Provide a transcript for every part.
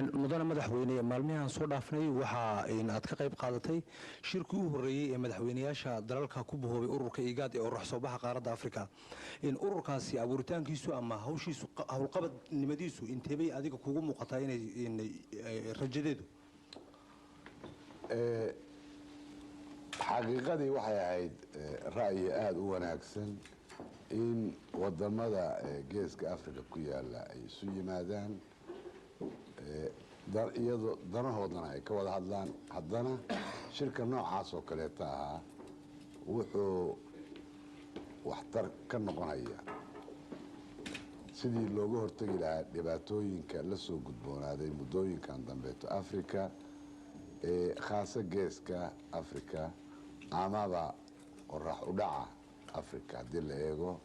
mudane madaxweyne maalmahan soo dhaafnay waxa aad ka qayb qaadatay shirkii u horeeyay ee madaxweynayaasha dalalka ku buhoobay ururka IGAD ee orax soo baxa qaaradda Afrika ururkaasi abuuritaankiisu ama hawshiisu hawlqabadnimadiisu inteebay adiga kugu muuqataa inay rajadeedu xaqiiqadii waxay ahayd ra'yi aad u wanaagsan in wadamada geeska Afrika ku yaala ay isu yimaadaan iyadoo danahoodana ay ka wada hadlaan haddana shirka noocaas oo kaleeta ahaa wuxuu waxtar ka noqonaya sidii looga hortagi lahaa dhibaatooyinka la soo gudboonaaday muddooyinkan dambeeto Afrika khaasa geeska Afrika amaba qorax u dhaca Afrika haddii la eego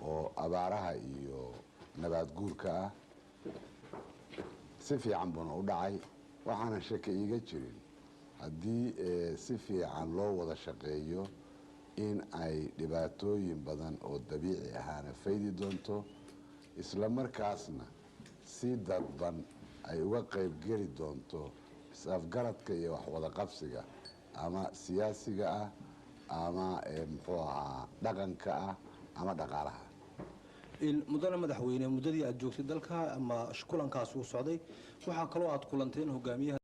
oo abaaraha iyo nabaad guurka ah si fiican buna u dhacay waxaana shaki iiga jirin haddii si fiican loo wada shaqeeyo in ay dhibaatooyin badan oo dabiici ahaana faydi doonto isla markaasna si dadban ay uga qayb geli doonto is-afgaradka iyo wax wada qabsiga ama siyaasiga ah ama muxuu ahaa dhaqanka ah ama dhaqaalaha mudane madaxweyne muddadii aad joogtay dalka ama kulankaas uu socday waxa kale oo aad kulanteen hogaamiyaha